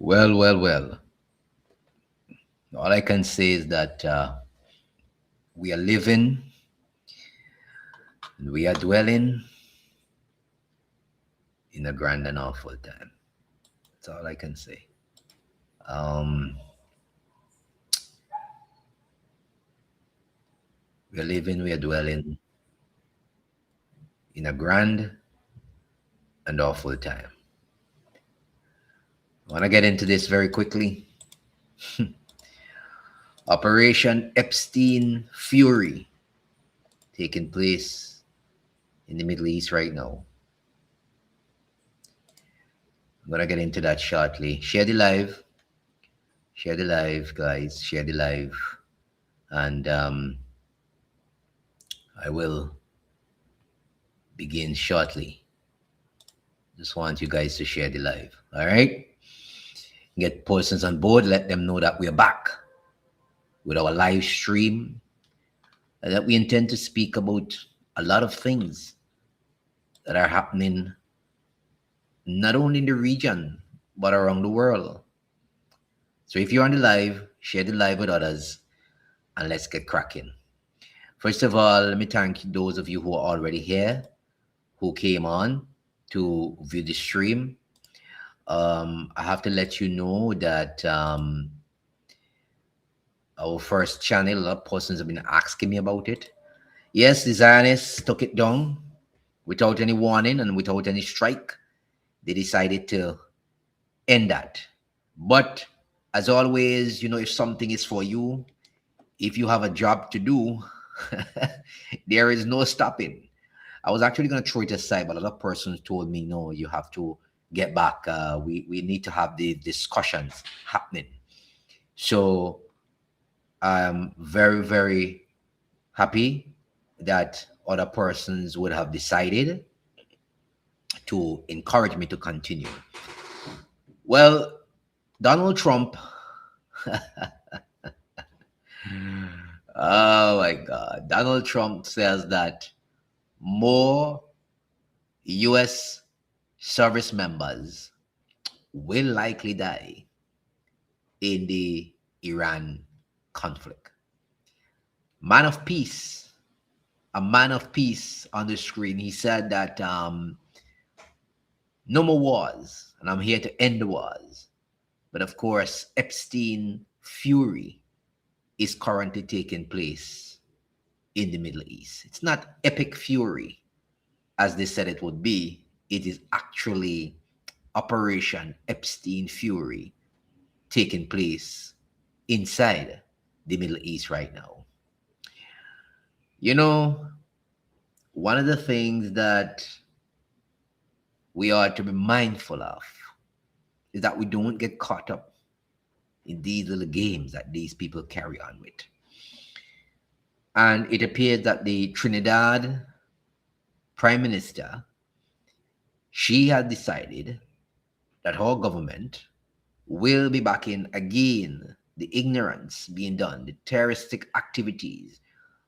Well, well, well. All I can say is that we are living and we are dwelling in a grand and awful time. That's all I can say. Um, we are living, we are dwelling in a grand and awful time. I want to get into this very quickly. Operation Epstein Fury taking place in the Middle East right now. I'm going to get into that shortly. Share the live, guys. Share the live. And I will begin shortly. Just want you guys to share the live. All right? Get persons on board, let them know that we're back with our live stream, and that we intend to speak about a lot of things that are happening not only in the region but around the world. So if you're on the live, share the live with others and let's get cracking. First of all, let me thank those of you who are already here, who came on to view the stream. I have to let you know that our first channel, a lot of persons have been asking me about it. Yes, the Zionists took it down without any warning and without any strike. They decided to end that. But as always, if something is for you, if you have a job to do, there is no stopping. I was actually going to throw it aside, but a lot of persons told me, no, you have to get back. We need to have the discussions happening. So I'm very, very happy that other persons would have decided to encourage me to continue. Well, Donald Trump, oh my God, Donald Trump says that more US service members will likely die in the Iran conflict. Man of peace, a man of peace on the screen. He said that no more wars, and I'm here to end the wars. But of course, Epstein fury is currently taking place in the Middle East. It's not epic fury, as they said it would be. It is actually Operation Epstein fury taking place inside the Middle East right now. You know, one of the things that we are to be mindful of is that we don't get caught up in these little games that these people carry on with. And it appears that the Trinidad Prime Minister, she has decided that her government will be backing again the ignorance being done, the terroristic activities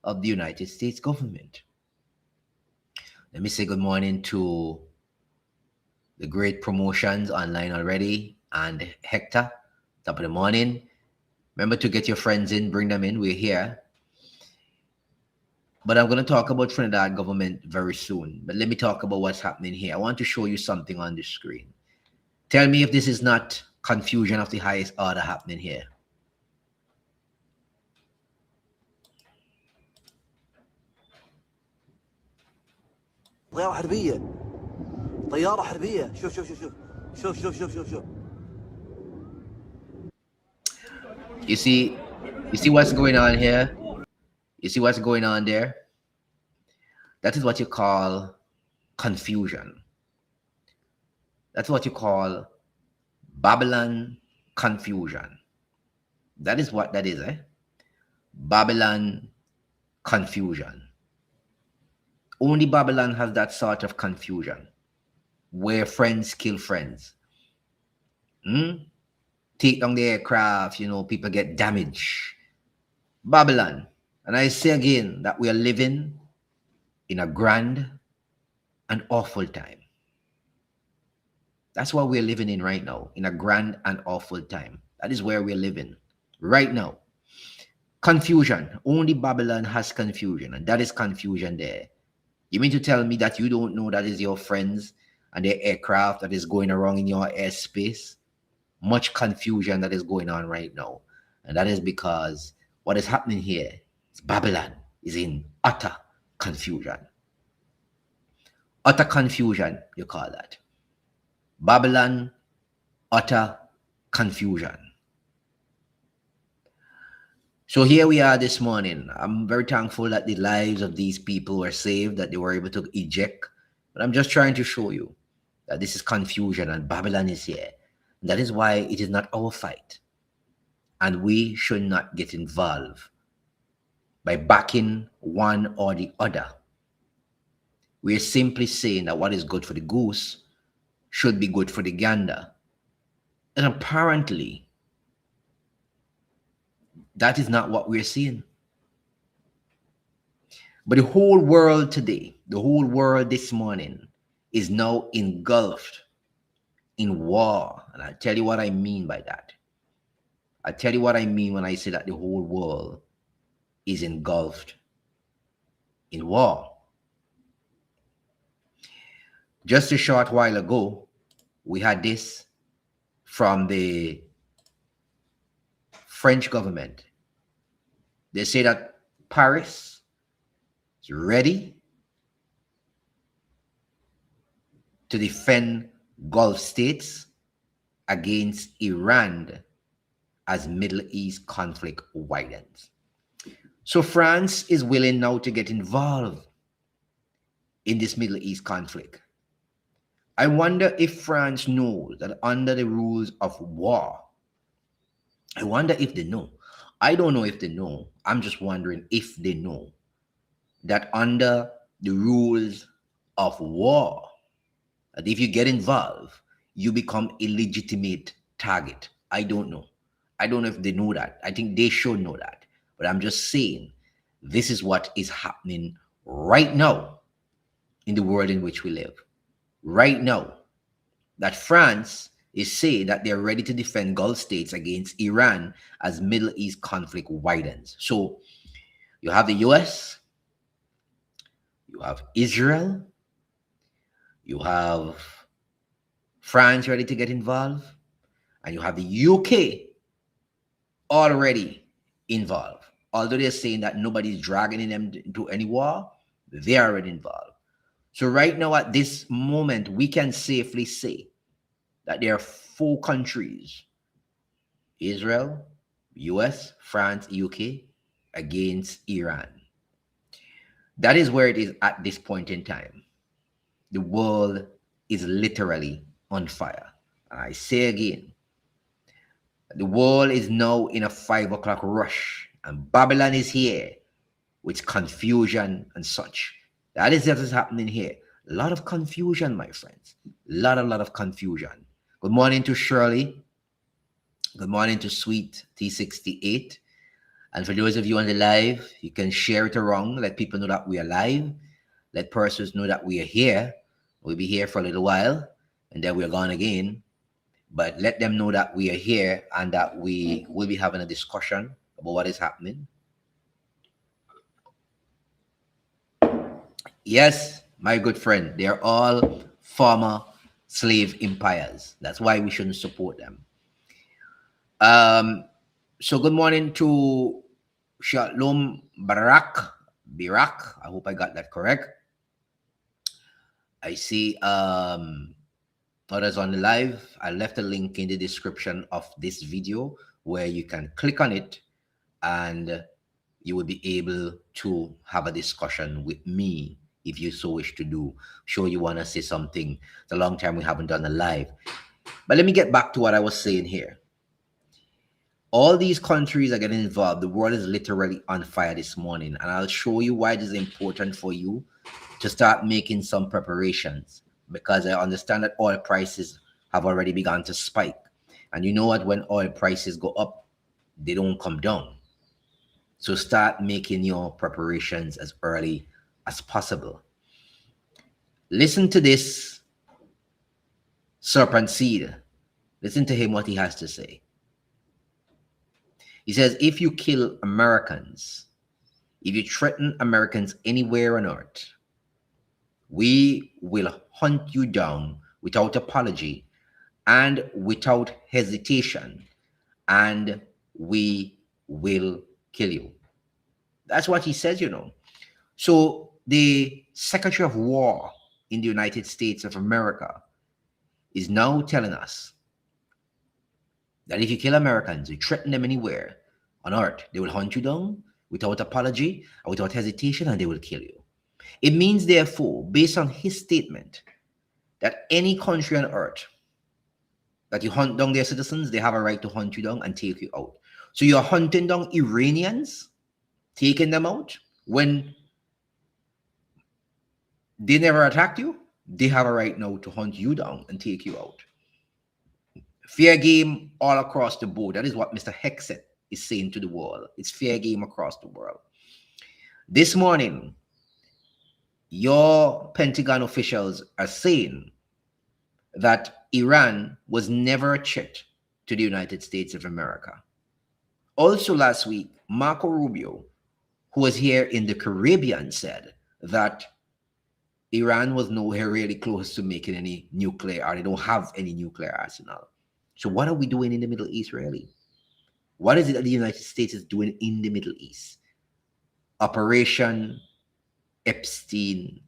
of the United States government. Let me say good morning to the great promotions online already and Hector, top of the morning. Remember to get your friends in, bring them in. We're here. But I'm going to talk about Trinidad government very soon. But let me talk about what's happening here. I want to show you something on the screen. Tell me if this is not confusion of the highest order happening here. طيارة حربية طيارة حربية شوف شوف شوف شوف شوف شوف شوف شوف شوف You see what's going on here? You see what's going on there? That is what you call confusion. That's what you call Babylon confusion. That is what that is, eh? Babylon confusion. Only Babylon has that sort of confusion where friends kill friends. Take down the aircraft, people get damaged. Babylon. And I say again that we are living in a grand and awful time. That's what we're living in right now, in a grand and awful time. That is where we're living right now. Confusion. Only Babylon has confusion, and that is confusion there. You mean to tell me that you don't know that is your friends and their aircraft that is going around in your airspace? Much confusion that is going on right now. And that is because what is happening here is Babylon is in utter confusion. Utter confusion, you call that. Babylon, utter confusion. So here we are this morning. I'm very thankful that the lives of these people were saved, that they were able to eject. But I'm just trying to show you that this is confusion and Babylon is here. That is why it is not our fight. And we should not get involved by backing one or the other. We're simply saying that what is good for the goose should be good for the gander. And apparently, that is not what we're seeing. But the whole world today, the whole world this morning is now engulfed in war. And I'll tell you what I mean by that. I'll tell you what I mean when I say that the whole world is engulfed in war. Just a short while ago, we had this from the French government. They say that Paris is ready to defend Gulf states against Iran as Middle East conflict widens. So France is willing now to get involved in this Middle East conflict. I wonder if France knows that under the rules of war, I wonder if they know. I don't know if they know. I'm just wondering if they know that under the rules of war, that if you get involved, you become a legitimate target. I don't know. I don't know if they know that. I think they should know that. But I'm just saying, this is what is happening right now in the world in which we live. Right now, that France is saying that they're ready to defend Gulf states against Iran as Middle East conflict widens. So you have the US, you have Israel, you have France ready to get involved, and you have the UK already involved. Although they're saying that nobody's dragging them into any war, they're already involved. So right now, at this moment, we can safely say that there are 4 countries, Israel, US, France, UK, against Iran. That is where it is at this point in time. The world is literally on fire. And I say again, the world is now in a 5 o'clock rush, and Babylon is here with confusion and such. That is what is happening here. A lot of confusion, my friends. A lot of confusion. Good morning to Shirley. Good morning to Sweet T68. And for those of you on the live, you can share it around. Let people know that we are live. Let persons know that we are here. We'll be here for a little while, and then we're gone again. But let them know that we are here and that we will be having a discussion about what is happening. Yes, my good friend, they're all former slave empires. That's why we shouldn't support them. So good morning to Shalom Barak. I hope I got that correct. I see others on the live. I left a link in the description of this video where you can click on it and you will be able to have a discussion with me if you so wish to do. Sure, you want to say something. It's a long time we haven't done a live. But let me get back to what I was saying here. All these countries are getting involved. The world is literally on fire this morning. And I'll show you why it is important for you to start making some preparations, because I understand that oil prices have already begun to spike. And you know what? When oil prices go up, they don't come down. So start making your preparations as early as possible. Listen to this serpent seed. Listen to him, what he has to say. He says, if you kill Americans, if you threaten Americans anywhere on earth, we will hunt you down without apology and without hesitation, and we will kill you. That's what he says, you know. So the Secretary of War in the United States of America is now telling us that if you kill Americans, you threaten them anywhere on earth, they will hunt you down without apology or without hesitation, and they will kill you. It means, therefore, based on his statement, that any country on earth that you hunt down their citizens, they have a right to hunt you down and take you out. So you're hunting down Iranians, taking them out when they never attacked you. They have a right now to hunt you down and take you out. Fair game all across the board. That is what Mr. Hexet is saying to the world. It's fair game across the world. This morning, your Pentagon officials are saying that Iran was never a threat to the United States of America. Also last week, Marco Rubio, who was here in the Caribbean, said that Iran was nowhere really close to making any nuclear, or they don't have any nuclear arsenal. So what are we doing in the Middle East, really? What is it that the United States is doing in the Middle East? Operation Epstein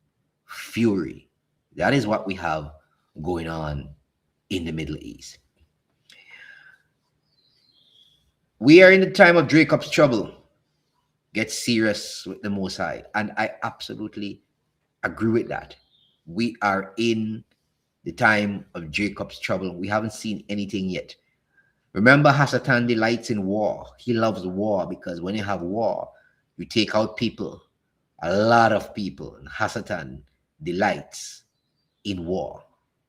Fury. That is what we have going on in the Middle East. We are in the time of Jacob's trouble. Get serious with the Most High. And I absolutely agree with that. We are in the time of Jacob's trouble. We haven't seen anything yet. Remember, Hasatan delights in war. He loves war because when you have war, you take out people, a lot of people. And Hasatan delights in war.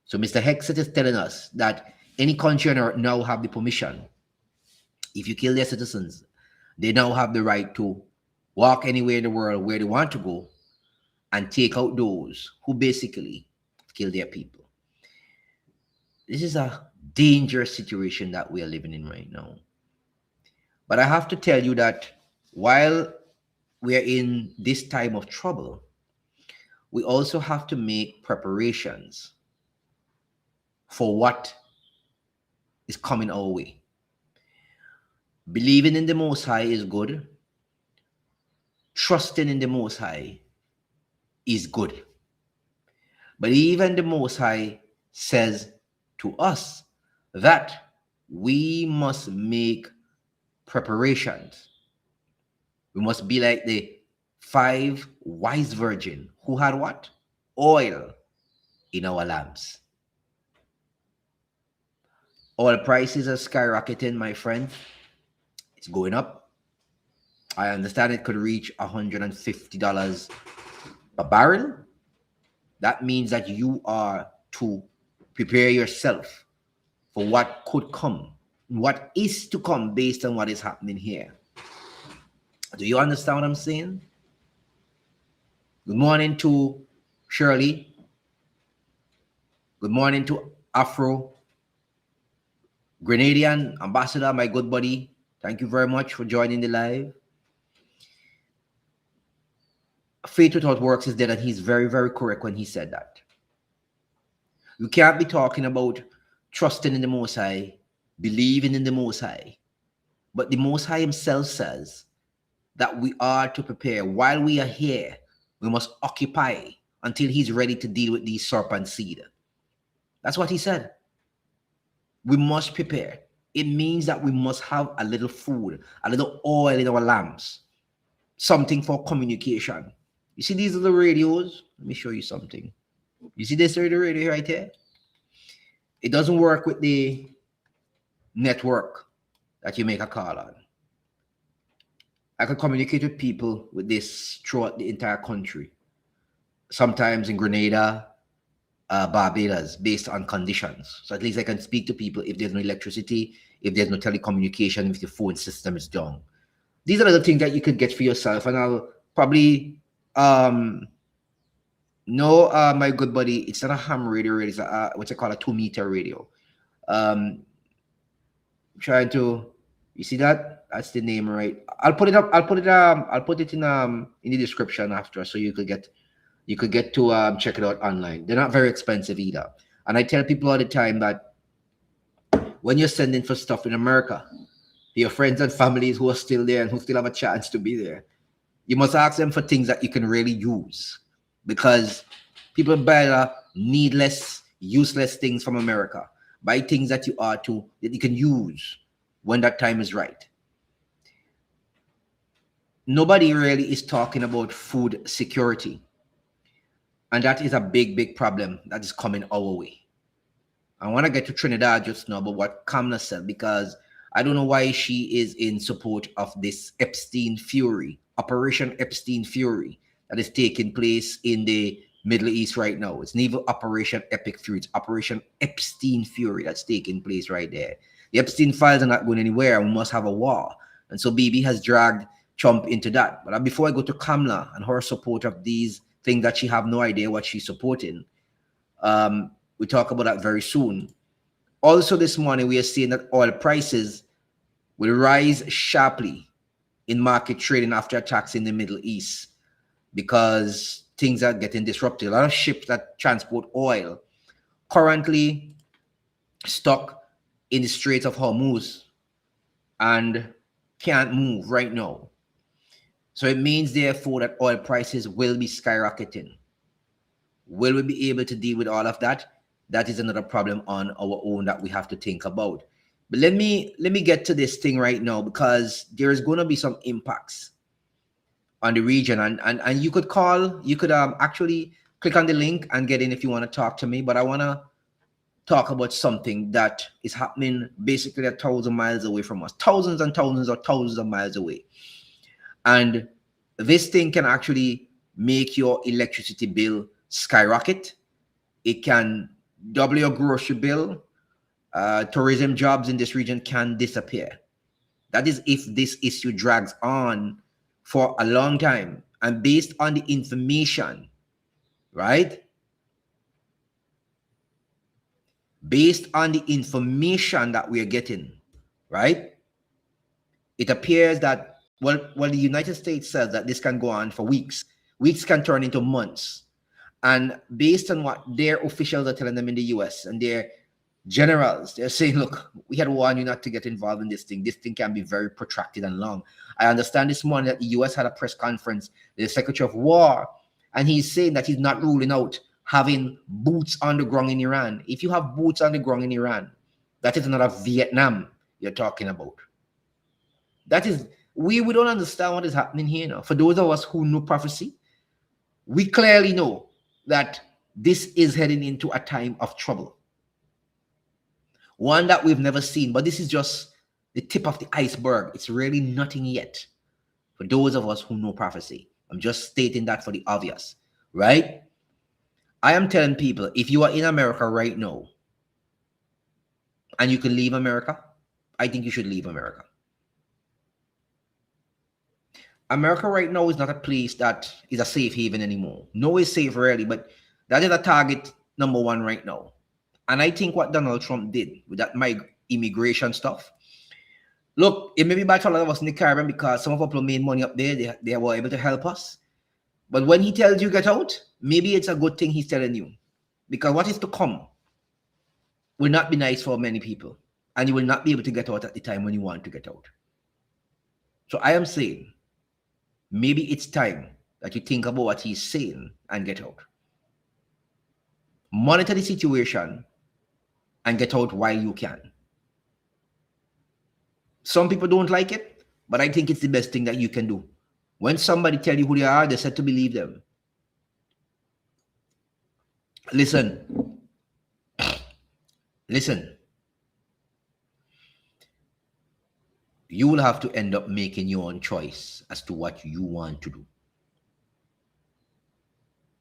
So Mr. Hexet is telling us that any country on earth now have the permission. If you kill their citizens, they now have the right to walk anywhere in the world where they want to go and take out those who basically kill their people. This is a dangerous situation that we are living in right now. But I have to tell you that while we are in this time of trouble, we also have to make preparations for what is coming our way. Believing in the Most High is good. Trusting in the Most High is good. But even the Most High says to us that we must make preparations. We must be like the 5 wise virgins who had what? Oil in our lamps. Oil prices are skyrocketing, my friend. It's going up. I understand it could reach $150 a barrel. That means that you are to prepare yourself for what could come, what is to come based on what is happening here. Do you understand what I'm saying? Good morning to Shirley. Good morning to Afro Grenadian Ambassador, my good buddy. Thank you very much for joining the live. Faith without works is dead, and he's very, very correct when he said that. You can't be talking about trusting in the Most High, believing in the Most High. But the Most High himself says that we are to prepare. While we are here, we must occupy until he's ready to deal with these serpent seed. That's what he said. We must prepare. It means that we must have a little food, a little oil in our lamps, something for communication. You see these little radios? Let me show you something. You see this radio right here? It doesn't work with the network that you make a call on. I can communicate with people with this throughout the entire country. Sometimes in Grenada, Barbados, based on conditions. So at least I can speak to people if there's no electricity, if there's no telecommunication, if the phone system is down. These are the things that you could get for yourself, and I'll probably No, my good buddy, it's not a ham radio. It's a what's it called, a 2 meter radio. Um, trying to, you see that? That's the name, right? I'll put it up. I'll put it in the description after, so you could get to check it out online. They're not very expensive either. And I tell people all the time that when you're sending for stuff in America, your friends and families who are still there and who still have a chance to be there, you must ask them for things that you can really use, because people buy needless, useless things from America. Buy things that you can use when that time is right. Nobody really is talking about food security, and that is a big, big problem that is coming our way. I want to get to Trinidad just now, but what Kamla said, because I don't know why she is in support of this Epstein Fury, Operation Epstein Fury, that is taking place in the Middle East right now. It's neither Operation Epic Fury, it's Operation Epstein Fury that's taking place right there. The Epstein files are not going anywhere, and we must have a war. And so BB has dragged Trump into that. But before I go to Kamla and her support of these things that she have no idea what she's supporting, we talk about that very soon. Also, this morning, we are seeing that oil prices will rise sharply in market trading after attacks in the Middle East, because things are getting disrupted. A lot of ships that transport oil currently stuck in the Straits of Hormuz and can't move right now. So it means, therefore, that oil prices will be skyrocketing. Will we be able to deal with all of that? That is another problem on our own that we have to think about. But let me get to this thing right now, because there is going to be some impacts on the region, and you could actually click on the link and get in if you want to talk to me. But I want to talk about something that is happening basically 1,000 miles away from us, thousands and thousands or thousands of miles away. And this thing can actually make your electricity bill skyrocket. It can double your grocery bill. Tourism jobs in this region can disappear. That is if this issue drags on for a long time. And based on the information, right? Based on the information that we are getting, right? It appears that, well, the United States says that this can go on for weeks. Weeks can turn into months. And based on what their officials are telling them in the US and their generals, they're saying, look, we had warned you not to get involved in this thing. This thing can be very protracted and long. I understand this morning that the US had a press conference, the Secretary of War, and he's saying that he's not ruling out having boots on the ground in Iran. If you have boots on the ground in Iran, that is another Vietnam you're talking about. That is, we don't understand what is happening here now. For those of us who know prophecy, we clearly know that this is heading into a time of trouble. One that we've never seen, but this is just the tip of the iceberg. It's really nothing yet. For those of us who know prophecy, I'm just stating that for the obvious, right? I am telling people, if you are in America right now and you can leave America, I think you should leave America. America right now is not a place that is a safe haven anymore. No, it's safe really, but that is a target number one right now. And I think what Donald Trump did with that immigration stuff, look, it may be bad for a lot of us in the Caribbean because some of our people made money up there. They were able to help us. But when he tells you get out, maybe it's a good thing he's telling you. Because what is to come will not be nice for many people. And you will not be able to get out at the time when you want to get out. So I am saying, maybe it's time that you think about what he's saying and get out. Monitor the situation and get out while you can. Some people don't like it, but I think it's the best thing that you can do. When somebody tell you who they are, they said to believe them. Listen. You will have to end up making your own choice as to what you want to do.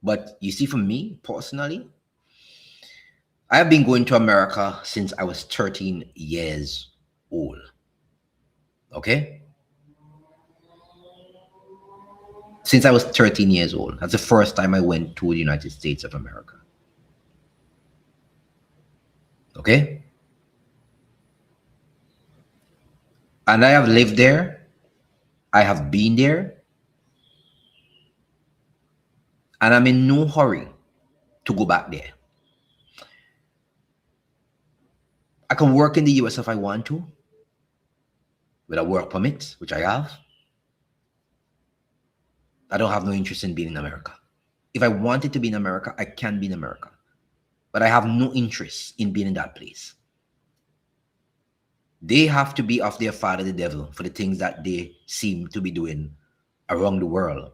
But you see, for me personally, I have been going to America since I was 13 years old. Okay? since I was 13 years old. That's the first time I went to the United States of America. Okay? And I have lived there. I have been there. And I'm in no hurry to go back there. I can work in the US if I want to, with a work permit, which I have. I don't have no interest in being in America. If I wanted to be in America, I can be in America. But I have no interest in being in that place. They have to be of their father, the devil, for the things that they seem to be doing around the world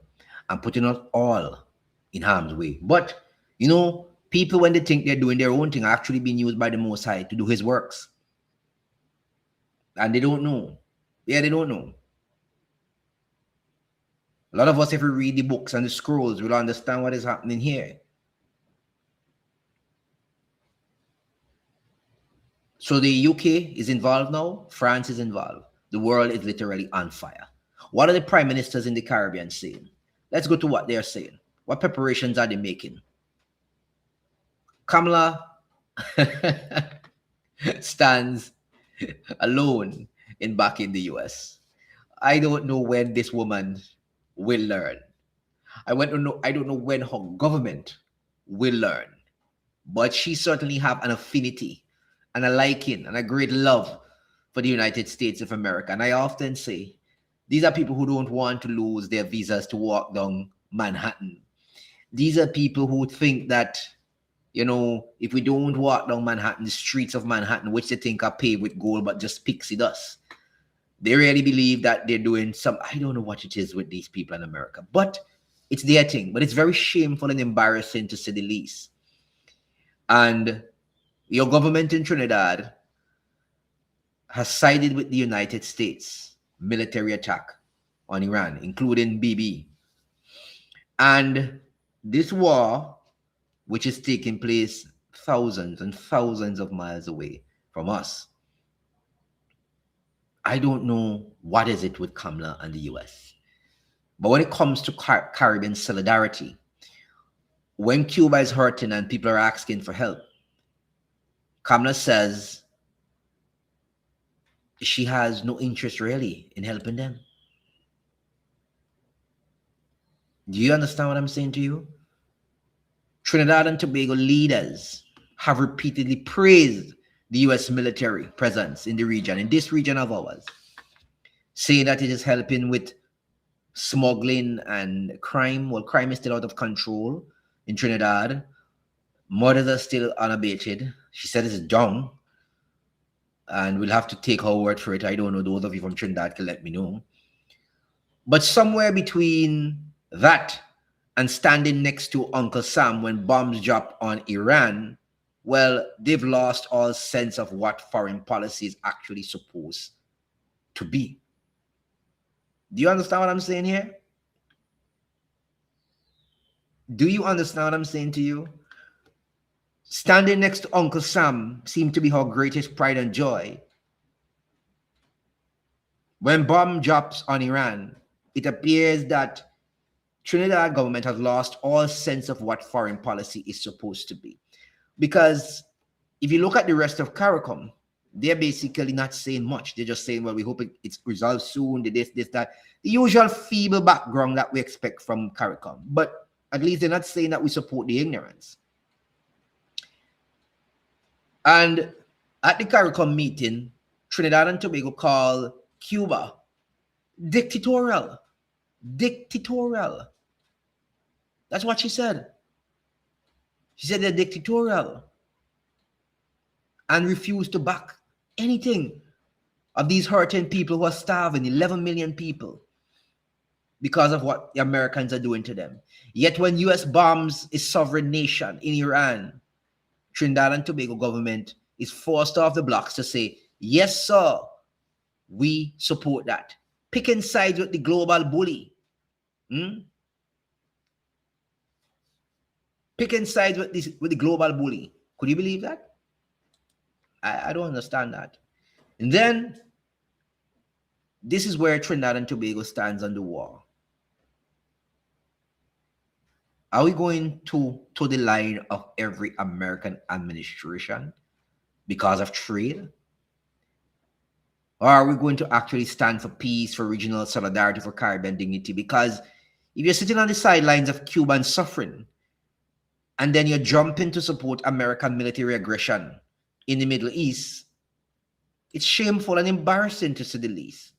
and putting us all in harm's way. But, you know, people, when they think they're doing their own thing, are actually being used by the Most High to do his works. And they don't know. Yeah, they don't know. A lot of us, if we read the books and the scrolls, we'll understand what is happening here. So the UK is involved now. France is involved. The world is literally on fire. What are the prime ministers in the Caribbean saying? Let's go to what they're saying. What preparations are they making? Kamla stands alone back in the US. I don't know when this woman will learn. I don't know when her government will learn. But she certainly have an affinity and a liking and a great love for the United States of America. And I often say, these are people who don't want to lose their visas to walk down Manhattan. These are people who think that, you know, if we don't walk down Manhattan, the streets of Manhattan, which they think are paved with gold, but just pixie dust, they really believe that they're doing some, I don't know what it is with these people in America, but it's their thing. But it's very shameful and embarrassing, to say the least. And your government in Trinidad has sided with the United States military attack on Iran, including BB. And this war, which is taking place thousands and thousands of miles away from us, I don't know what is it with Kamla and the US. But when it comes to Caribbean solidarity, when Cuba is hurting and people are asking for help, Kamla says she has no interest really in helping them. Do you understand what I'm saying to you? Trinidad and Tobago leaders have repeatedly praised the US military presence in the region, in this region of ours, saying that it is helping with smuggling and crime. Well, crime is still out of control in Trinidad. Murders are still unabated. She said it's down. And we'll have to take her word for it. I don't know. Those of you from Trinidad can let me know. But somewhere between that and standing next to Uncle Sam when bombs drop on Iran, well, they've lost all sense of what foreign policy is actually supposed to be. Do you understand what I'm saying here? Do you understand what I'm saying to you? Standing next to Uncle Sam seemed to be her greatest pride and joy. When bomb drops on Iran, it appears that Trinidad government has lost all sense of what foreign policy is supposed to be. Because if you look at the rest of CARICOM, they're basically not saying much. They're just saying, well, we hope it's resolved soon, this, that. The usual feeble background that we expect from CARICOM. But at least they're not saying that we support the ignorance. And at the CARICOM meeting, Trinidad and Tobago called Cuba dictatorial. Dictatorial. That's what she said. She said they're dictatorial and refused to back anything of these hurting people who are starving, 11 million people, because of what the Americans are doing to them. Yet when US bombs a sovereign nation in Iran, Trinidad and Tobago government is forced off the blocks to say, yes, sir, we support that. Picking sides with the global bully. Picking sides with the global bully. Could you believe that? I don't understand that. And then, this is where Trinidad and Tobago stands on the war. Are we going to the line of every American administration because of trade? Or are we going to actually stand for peace, for regional solidarity, for Caribbean dignity? Because if you're sitting on the sidelines of Cuban suffering and then you're jumping to support American military aggression in the Middle East, it's shameful and embarrassing to say the least.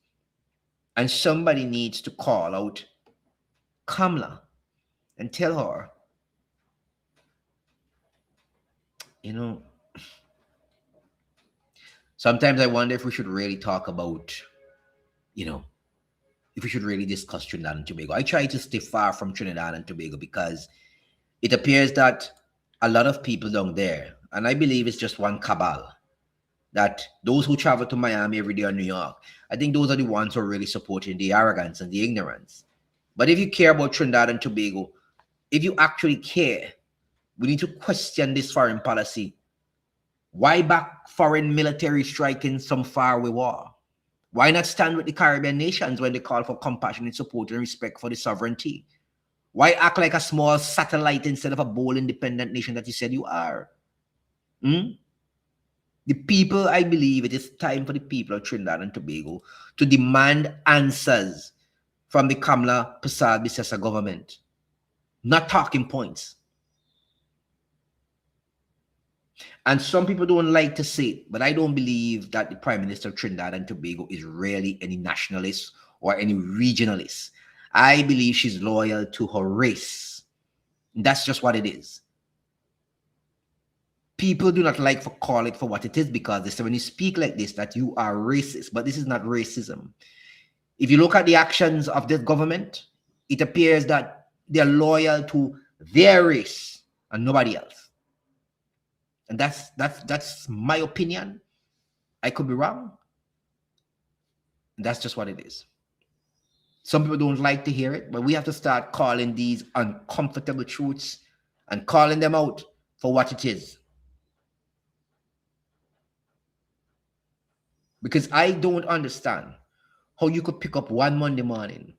And somebody needs to call out Kamla and tell her, you know, sometimes I wonder if we should really talk about, if we should really discuss Trinidad and Tobago. I try to stay far from Trinidad and Tobago because it appears that a lot of people down there, and I believe it's just one cabal, that those who travel to Miami every day or New York, I think those are the ones who are really supporting the arrogance and the ignorance. But if you care about Trinidad and Tobago, if you actually care, we need to question this foreign policy. Why back foreign military strike in some faraway war? Why not stand with the Caribbean nations when they call for compassionate support and respect for the sovereignty? Why act like a small satellite instead of a bold independent nation that you said you are? The people, I believe it is time for the people of Trinidad and Tobago to demand answers from the Kamla Persad-Bissessar government, not talking points. And some people don't like to say it, but I don't believe that the Prime Minister of Trinidad and Tobago is really any nationalist or any regionalist. I believe she's loyal to her race. That's just what it is. People do not like to call it for what it is because they say when you speak like this that you are racist, but this is not racism. If you look at the actions of this government, it appears that they're loyal to their race and nobody else. And that's my opinion. I could be wrong. And that's just what it is. Some people don't like to hear it, but we have to start calling these uncomfortable truths and calling them out for what it is. Because I don't understand how you could pick up one Monday morning.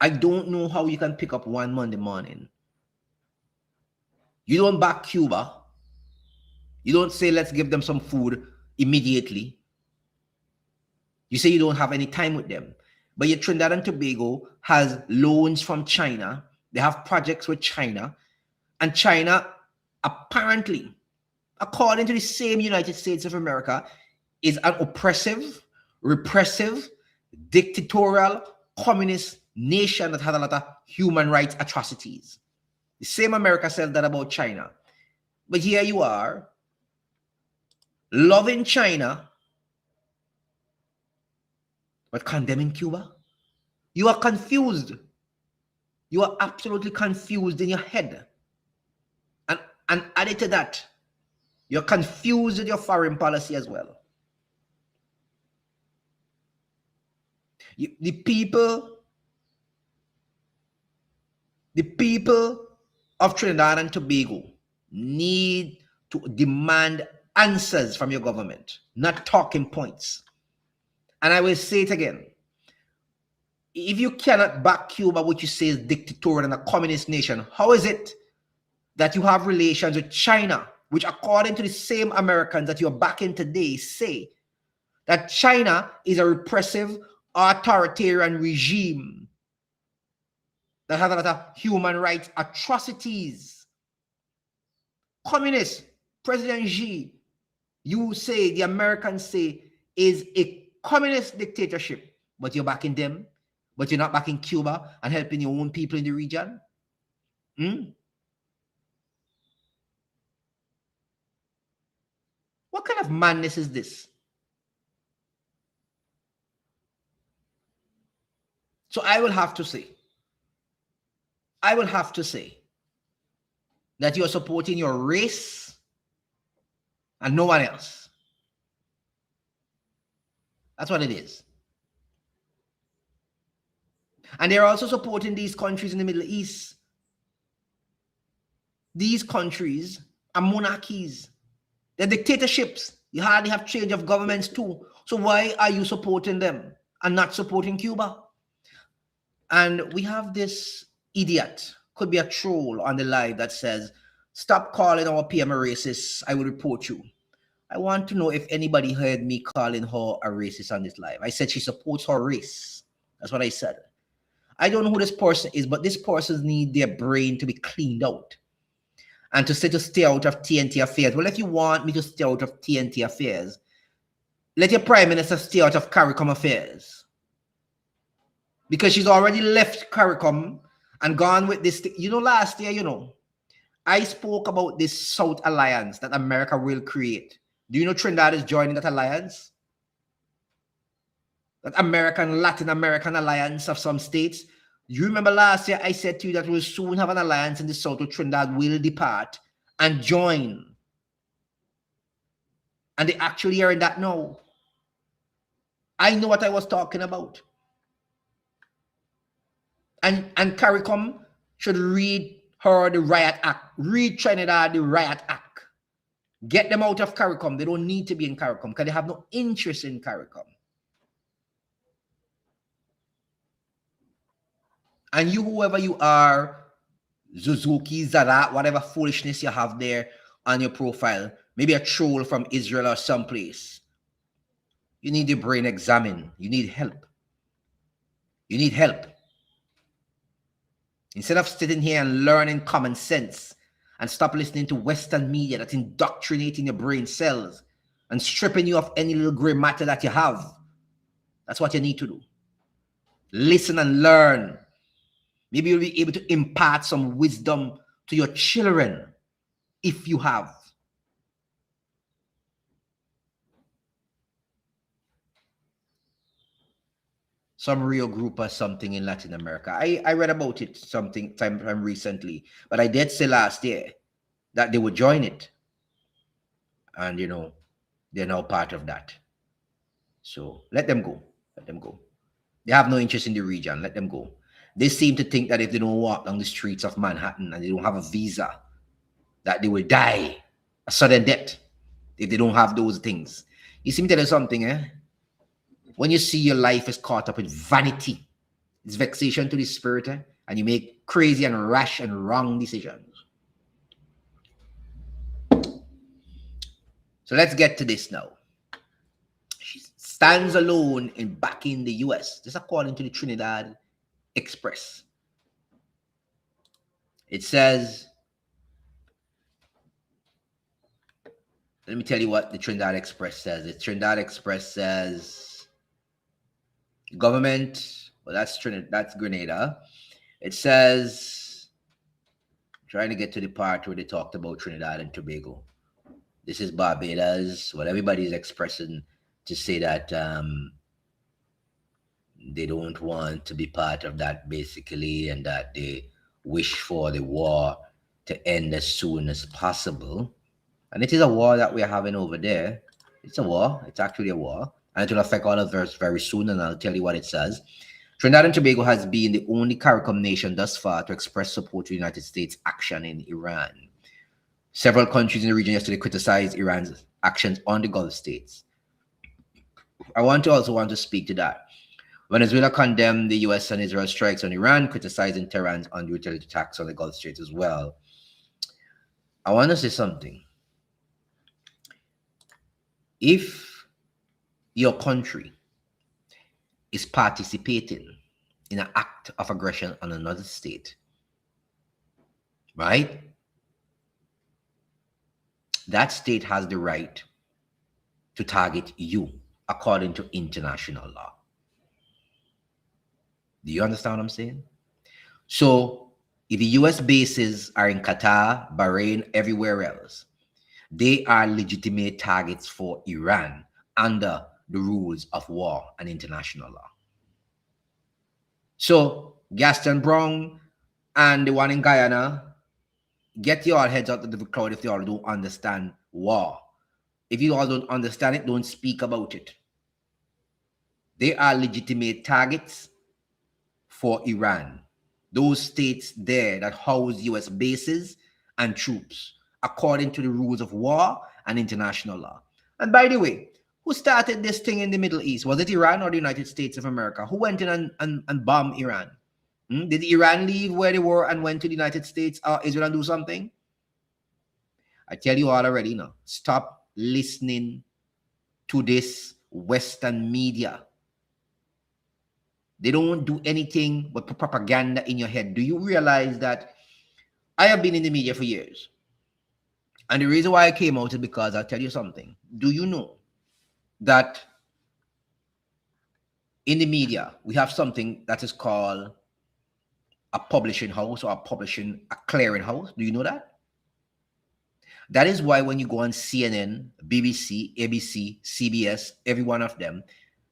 I don't know how you can pick up one Monday morning. You don't back Cuba. You don't say, let's give them some food immediately. You say you don't have any time with them. But yet Trinidad and Tobago has loans from China. They have projects with China. And China, apparently, according to the same United States of America, is an oppressive, repressive, dictatorial, communist nation that has a lot of human rights atrocities. The same America says that about China. But here you are, loving China, but condemning Cuba. You are confused. You are absolutely confused in your head. And added to that, you're confused with your foreign policy as well. The people of Trinidad and Tobago need to demand answers from your government, not talking points. And I will say it again. If you cannot back Cuba, which you say is dictatorial and a communist nation, how is it that you have relations with China, which according to the same Americans that you're backing today say that China is a repressive, authoritarian regime that has a lot of human rights atrocities? Communist, President Xi, you say, the Americans say, is a communist dictatorship, but you're backing them, but you're not backing Cuba and helping your own people in the region? What kind of madness is this? So I will have to say that you are supporting your race and no one else. That's what it is. And they're also supporting these countries in the Middle East. These countries are monarchies. They're dictatorships. You hardly have change of governments too. So why are you supporting them and not supporting Cuba? And we have this idiot, could be a troll on the live that says, stop calling our PM a racist, I will report you. I want to know if anybody heard me calling her a racist on this live. I said she supports her race. That's what I said. I don't know who this person is, but this person needs their brain to be cleaned out. And to say to stay out of TNT affairs. Well, if you want me to stay out of TNT affairs, let your prime minister stay out of CARICOM affairs. Because she's already left CARICOM and gone with this. You know, last year, I spoke about this South Alliance that America will create. Do you know Trinidad is joining that alliance? That American, Latin American alliance of some states. You remember last year I said to you that we'll soon have an alliance in the South where Trinidad will depart and join. And they actually are in that now. I know what I was talking about. And CARICOM should read her the Riot Act. Read Trinidad the Riot Act. Get them out of CARICOM. They don't need to be in CARICOM because they have no interest in CARICOM. And you, whoever you are, Suzuki, Zara, whatever foolishness you have there on your profile, maybe a troll from Israel or someplace, you need your brain examined. You need help. You need help. Instead of sitting here and learning common sense and stop listening to Western media that's indoctrinating your brain cells and stripping you of any little gray matter that you have, that's what you need to do. Listen and learn. Maybe you'll be able to impart some wisdom to your children if you have. Some real group or something in Latin America. I read about it sometime recently, but I did say last year that they would join it. And, they're now part of that. So let them go. Let them go. They have no interest in the region. Let them go. They seem to think that if they don't walk down the streets of Manhattan and they don't have a visa, that they will die a sudden death if they don't have those things. You see me tell you something, eh? When you see your life is caught up with vanity, it's vexation to the spirit, and you make crazy and rash and wrong decisions. So let's get to this now. She stands alone in backing the US. This according to the Trinidad Express. It says, let me tell you what the Trinidad Express says. The Trinidad Express says, government, well, that's Grenada. It says, I'm trying to get to the part where they talked about Trinidad and Tobago. This is Barbados. Well, everybody's expressing to say that they don't want to be part of that, basically, and that they wish for the war to end as soon as possible. And it is a war that we're having over there. It's a war. It's actually a war. And it will affect all of us very soon, and I'll tell you what it says. Trinidad and Tobago has been the only CARICOM nation thus far to express support to the United States' action in Iran. Several countries in the region yesterday criticized Iran's actions on the Gulf states. I want to speak to that. Venezuela condemned the US and Israel strikes on Iran, criticizing Tehran's unretaliated attacks on the Gulf states as well. I want to say something. If your country is participating in an act of aggression on another state, right? That state has the right to target you according to international law. Do you understand what I'm saying? So if the US bases are in Qatar, Bahrain, everywhere else, they are legitimate targets for Iran under the rules of war and international law. So Gaston Brown and the one in Guyana, get your heads out of the crowd if you all don't understand war. If you all don't understand it, don't speak about it. They are legitimate targets for Iran. Those states there that house US bases and troops according to the rules of war and international law. And by the way, who started this thing in the Middle East? Was it Iran or the United States of America? Who went in and bombed Iran? Did Iran leave where they were and went to the United States or Israel and do something? I tell you all already now. Stop listening to this Western media. They don't do anything but put propaganda in your head. Do you realize that I have been in the media for years? And the reason why I came out is because I'll tell you something. Do you know that in the media, we have something that is called a publishing house or a clearing house? Do you know that? That is why when you go on CNN, BBC, ABC, CBS, every one of them,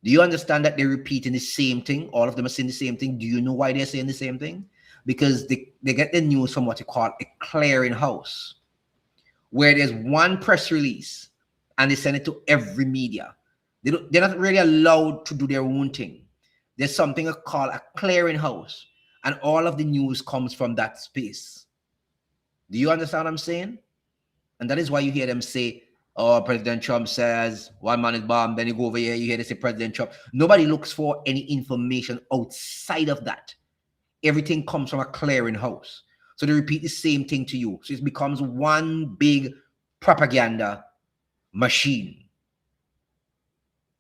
do you understand that they're repeating the same thing? All of them are saying the same thing. Do you know why they're saying the same thing? Because they get the news from what you call a clearing house, where there's one press release and they send it to every media. They're not really allowed to do their own thing. There's something called a clearing house, and all of the news comes from that space. Do you understand what I'm saying? And that is why you hear them say, oh, President Trump says one man is bombed, then you go over here, you hear they say President Trump. Nobody looks for any information outside of that. Everything comes from a clearing house. So they repeat the same thing to you. So it becomes one big propaganda machine.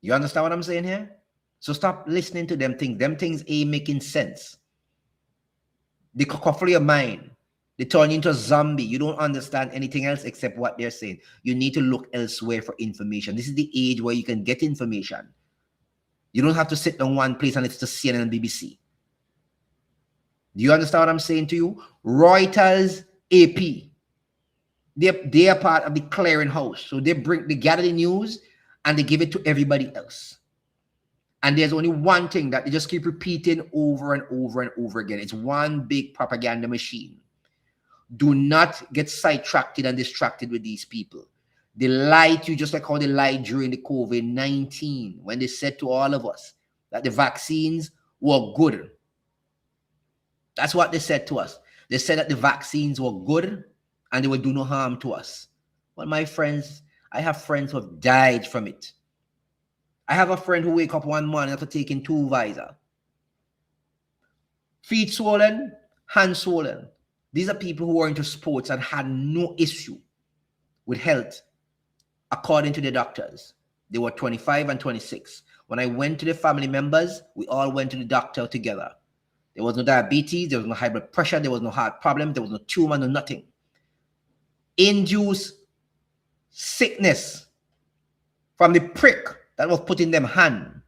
You understand what I'm saying here? So stop listening to them things. Them things ain't making sense. They cover your mind. They turn you into a zombie. You don't understand anything else except what they're saying. You need to look elsewhere for information. This is the age where you can get information. You don't have to sit in one place and it's just CNN and BBC. Do you understand what I'm saying to you? Reuters, AP, they are part of the clearing house. So they gather the news and they give it to everybody else. And there's only one thing that they just keep repeating over and over and over again. It's one big propaganda machine. Do not get sidetracked and distracted with these people. They lie to you just like how they lied during the COVID-19 when they said to all of us that the vaccines were good. That's what they said to us. They said that the vaccines were good and they would do no harm to us. But my friends, I have friends who have died from it. I have a friend who wake up one morning after taking 2 Visor. Feet swollen, hands swollen. These are people who are into sports and had no issue with health, according to the doctors. They were 25 and 26. When I went to the family members, we all went to the doctor together. There was no diabetes, there was no high blood pressure, there was no heart problem, there was no tumor, no nothing. Induced sickness from the prick that was put in them hand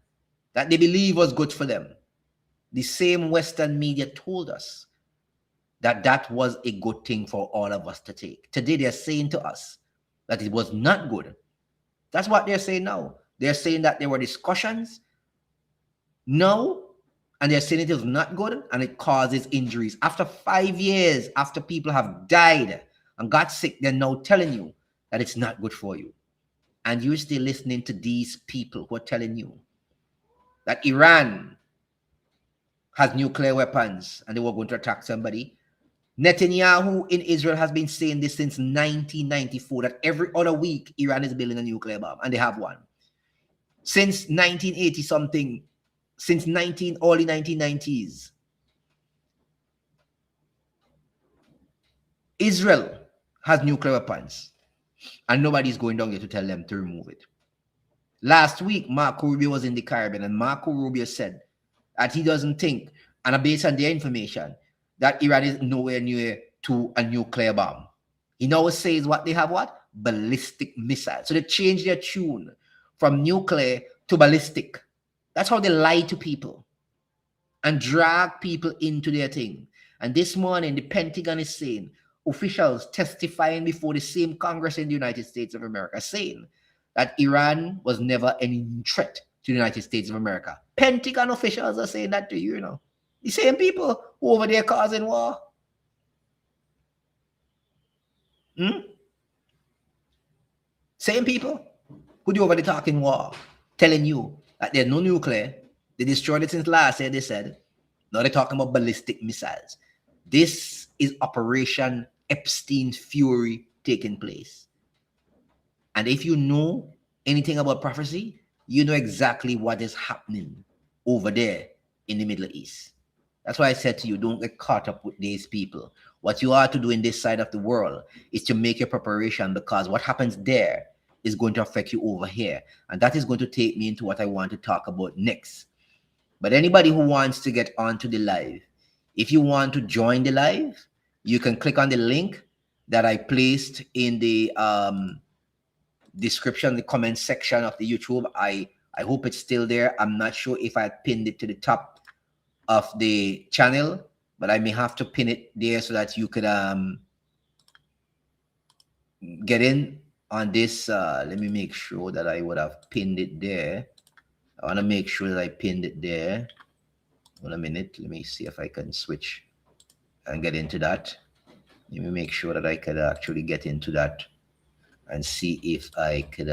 that they believe was good for them. The same Western media told us that that was a good thing for all of us to take. Today they're saying to us that it was not good. That's what they're saying now. They're saying that there were discussions. No. And they're saying it is not good and it causes injuries. After 5 years, after people have died and got sick, they're now telling you that it's not good for you. And you're still listening to these people who are telling you that Iran has nuclear weapons and they were going to attack somebody. Netanyahu in Israel has been saying this since 1994, that every other week Iran is building a nuclear bomb, and they have one. Since 1980 something, since early 1990s, Israel has nuclear weapons, and nobody's going down there to tell them to remove it. Last week, Marco Rubio was in the Caribbean, and Marco Rubio said that he doesn't think, and based on their information, that Iran is nowhere near to a nuclear bomb. He now says what they have, what? Ballistic missiles. So they changed their tune from nuclear to ballistic. That's how they lie to people and drag people into their thing. And this morning, the Pentagon is saying, officials testifying before the same Congress in the United States of America, saying that Iran was never any threat to the United States of America. Pentagon officials are saying that to you, you know. The same people who over there causing war. Same people who do over there talking war, telling you that there's no nuclear. They destroyed it since last year, they said. Now they're talking about ballistic missiles. This is Operation Epstein's Fury taking place. And if you know anything about prophecy, you know exactly what is happening over there in the Middle East. That's why I said to you, don't get caught up with these people. What you are to do in this side of the world is to make your preparation, because what happens there is going to affect you over here. And that is going to take me into what I want to talk about next. But anybody who wants to get onto the live, if you want to join the live, you can click on the link that I placed in the description, the comment section of the YouTube. I hope it's still there. I'm not sure if I pinned it to the top of the channel, but I may have to pin it there so that you could get in on this. Let me make sure that I would have pinned it there. I want to make sure that I pinned it there. Hold a minute. Let me see if I can switch and get into that. Let me make sure that I could actually get into that and see if I could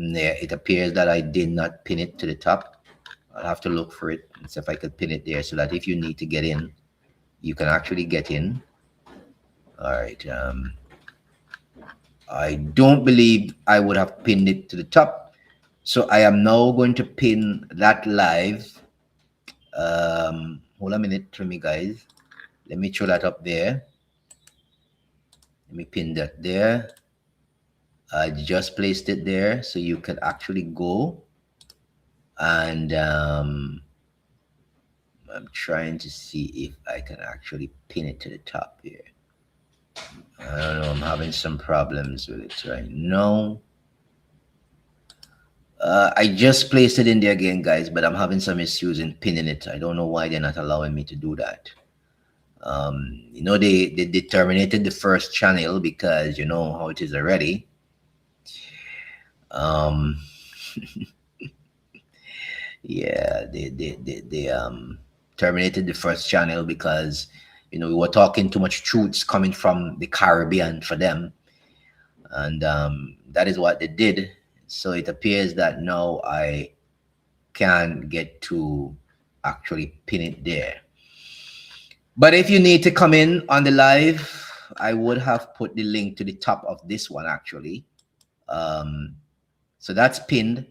yeah, it appears that I did not pin it to the top. I'll have to look for it and see if I could pin it there so that if you need to get in, you can actually get in. All right. I don't believe I would have pinned it to the top. So I am now going to pin that live. Hold a minute for me, guys. Let me throw that up there. Let me pin that there. I just placed it there so you can actually go and I'm trying to see if I can actually pin it to the top here. I don't know, I'm having some problems with it right now. I just placed it in there again, guys, but I'm having some issues in pinning it. I don't know why they're not allowing me to do that. You know, they terminated the first channel because you know how it is already. Yeah, they terminated the first channel because you know we were talking too much truths coming from the Caribbean for them, and that is what they did. So it appears that now I can get to actually pin it there. But if you need to come in on the live, I would have put the link to the top of this one actually. So that's pinned.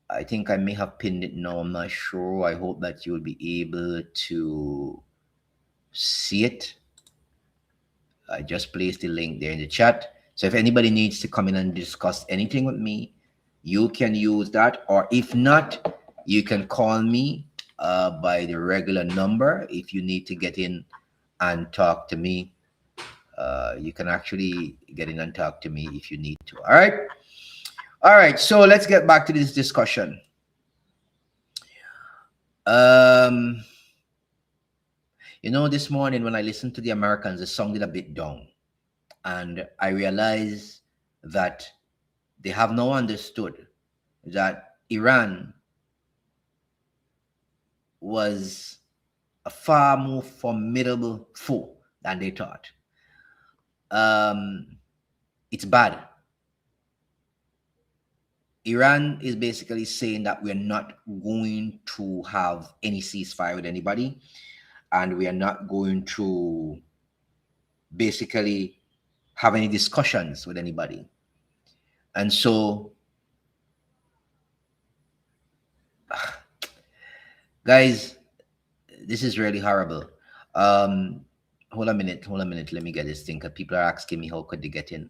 I think I may have pinned it now. I'm not sure. I hope that you'll be able to see it. I just placed the link there in the chat. So if anybody needs to come in and discuss anything with me, you can use that. Or if not, you can call me by the regular number. If you need to get in and talk to me, you can actually get in and talk to me if you need to. All right. All right. So let's get back to this discussion. You know, this morning when I listened to the Americans, the song did a bit down. And I realized that they have now understood that Iran was a far more formidable foe than they thought. It's bad. Iran is basically saying that we're not going to have any ceasefire with anybody, and we are not going to basically have any discussions with anybody. And so, guys, this is really horrible. Hold a minute. Let me get this thing, because people are asking me how could they get in.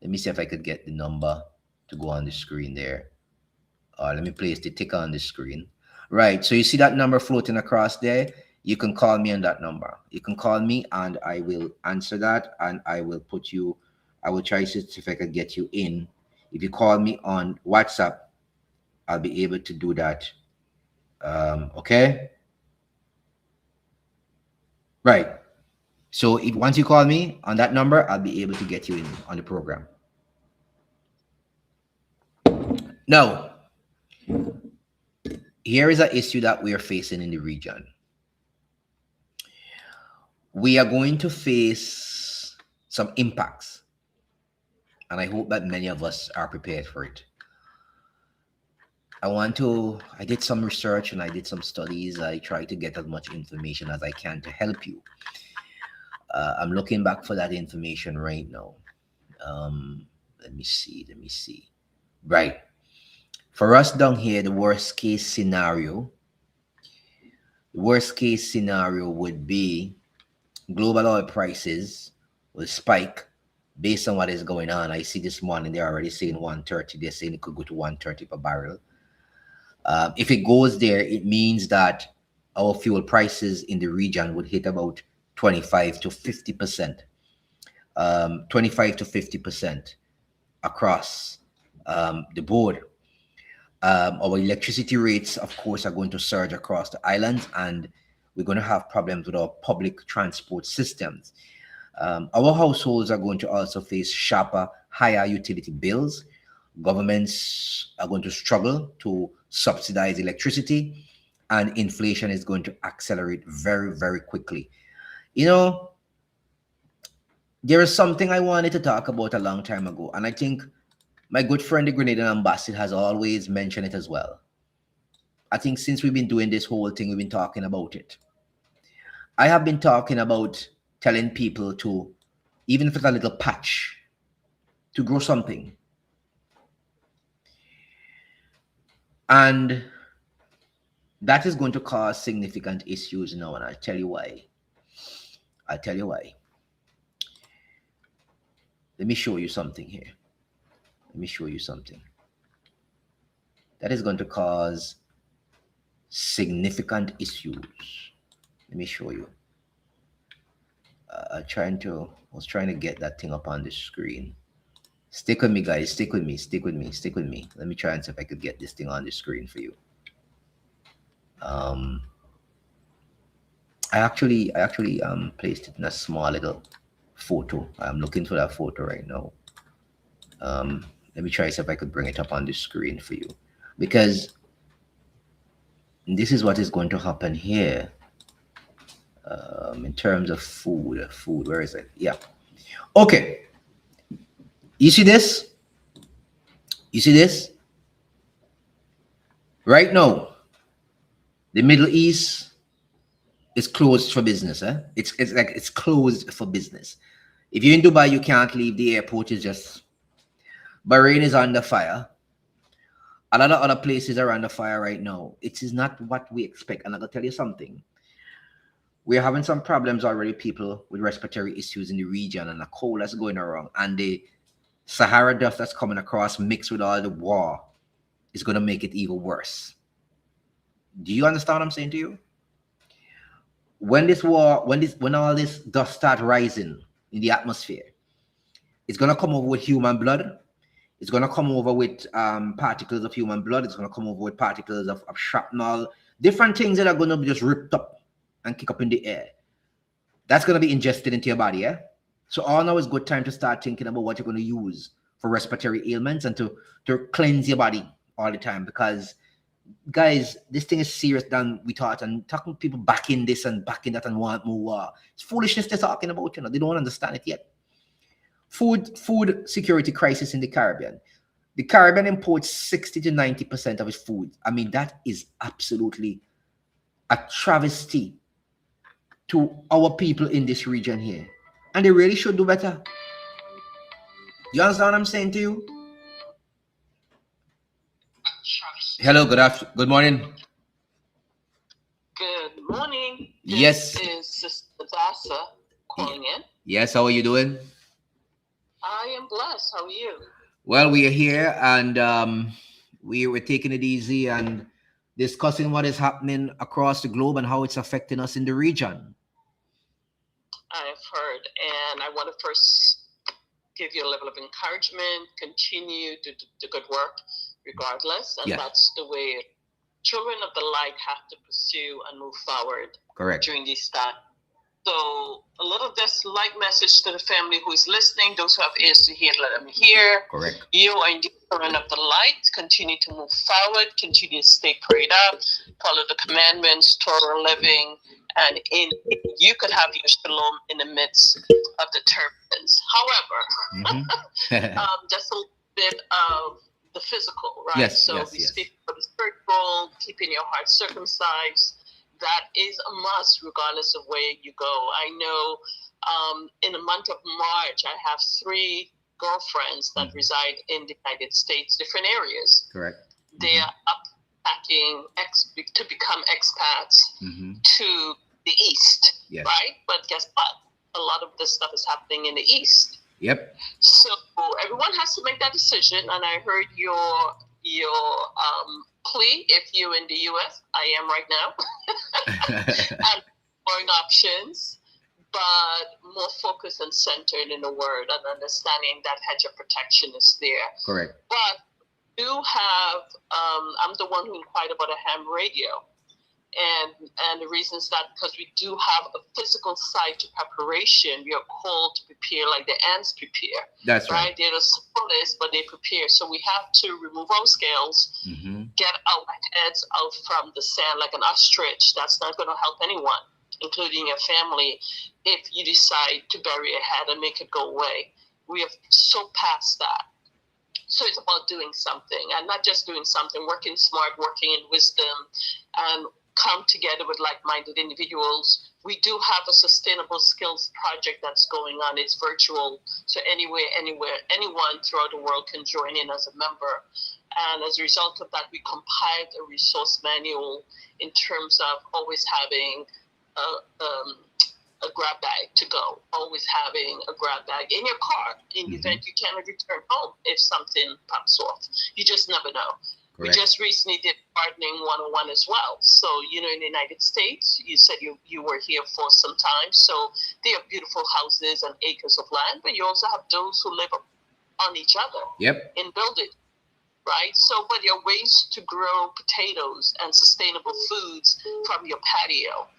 Let me see if I could get the number to go on the screen there. Let me place the ticker on the screen. Right. So you see that number floating across there? You can call me on that number. You can call me and I will answer that, and I will put you, I will try to see if I can get you in. If you call me on WhatsApp, I'll be able to do that. Okay. Right. So if once you call me on that number, I'll be able to get you in on the program. Now, here is an issue that we are facing in the region. We are going to face some impacts, and I hope that many of us are prepared for it. I did some research and I did some studies. I try to get as much information as I can to help you. I'm looking back for that information right now. Let me see. Right. For us down here, the worst case scenario worst case scenario would be global oil prices will spike based on what is going on. I see this morning they're already saying 130. They're saying it could go to 130 per barrel. If it goes there, it means that our fuel prices in the region would hit about 25 to 50%. 25 to 50% across the board. Our electricity rates, of course, are going to surge across the islands, and we're going to have problems with our public transport systems. Our households are going to also face sharper, higher utility bills. Governments are going to struggle to subsidize electricity, and inflation is going to accelerate very, very quickly. You know, there is something I wanted to talk about a long time ago, and I think my good friend, the Grenadian ambassador, has always mentioned it as well. I think since we've been doing this whole thing, we've been talking about it. I have been talking about telling people to, even if it's a little patch, to grow something. And that is going to cause significant issues now, and I'll tell you why. I'll tell you why. Let me show you something here. Let me show you something. That is going to cause significant issues. Let me show you. I was trying to get that thing up on the screen. Stick with me, guys. Stick with me. Stick with me. Stick with me. Let me try and see if I could get this thing on the screen for you. I actually placed it in a small little photo. I'm looking for that photo right now. Let me try see if I could bring it up on the screen for you, because this is what is going to happen here. In terms of food, where is it? Yeah. Okay. You see this? You see this? Right now, the Middle East is closed for business. It's like it's closed for business. If you're in Dubai, you can't leave. The airport is just... Bahrain is under fire. A lot of other places are under fire right now. It is not what we expect. And I'm going to tell you something. We're having some problems already, people with respiratory issues in the region, and the cold that's going around, and the Sahara dust that's coming across mixed with all the war is going to make it even worse. Do you understand what I'm saying to you? When this war, when all this dust start rising in the atmosphere, it's going to come over with human blood. It's going to come over with particles of human blood. It's going to come over with particles of shrapnel, different things that are going to be just ripped up and kick up in the air. That's going to be ingested into your body, yeah? So all now is good time to start thinking about what you're going to use for respiratory ailments and to cleanse your body all the time, because, guys, this thing is serious than we thought, and talking people back in this and back in that and want more war. It's foolishness they're talking about, you know. They don't understand it yet. Food security crisis in the Caribbean. The Caribbean imports 60 to 90% of its food. I mean, that is absolutely a travesty to our people in this region here. And they really should do better. You understand what I'm saying to you? Hello, good morning. Good morning. Yes. This is Sister Dasa calling in. Yes, how are you doing? I am blessed. How are you? Well, we are here, and we were taking it easy and discussing what is happening across the globe and how it's affecting us in the region. I've heard, and I want to first give you a level of encouragement. Continue to do the good work regardless, and that's the way children of the light have to pursue and move forward. Correct. During these times. So a little this light message to the family who is listening, those who have ears to hear, let them hear. Correct. You are indeed children of the light. Continue to move forward. Continue to stay prayed up. Follow the commandments, Torah living, and you could have your shalom in the midst of the turbulence. However, just a little bit of the physical, right? Yes, so we speak for the spiritual, keeping your heart circumcised. That is a must regardless of where you go. I know in the month of March, I have 3 girlfriends that reside in the United States, different areas. Correct. They are up packing to become expats to the East, Yes. right? But guess what? A lot of this stuff is happening in the East. Yep. So everyone has to make that decision. And I heard your plea. If you're in the U.S., I am right now, and exploring options, but more focused and centered in the word and understanding that hedge of protection is there. Correct. But do have, I'm the one who inquired about a ham radio. And the reason is that because we do have a physical side to preparation, we are called to prepare like the ants prepare. That's right. They're the smallest, but they prepare. So we have to remove our scales, get our heads out from the sand like an ostrich. That's not going to help anyone, including your family, if you decide to bury a head and make it go away. We are so past that. So it's about doing something, and not just doing something, working smart, working in wisdom, and come together with like-minded individuals. We do have a sustainable skills project that's going on. It's virtual, so anywhere, anyone throughout the world can join in as a member. And as a result of that, we compiled a resource manual in terms of always having a grab bag to go, always having a grab bag in your car in the event you cannot return home if something pops off. You just never know. Correct. We just recently did gardening 101 as well. So, in the United States, you said you were here for some time. So they have beautiful houses and acres of land, but you also have those who live on each other in buildings, right? So, but there are ways to grow potatoes and sustainable foods from your patio.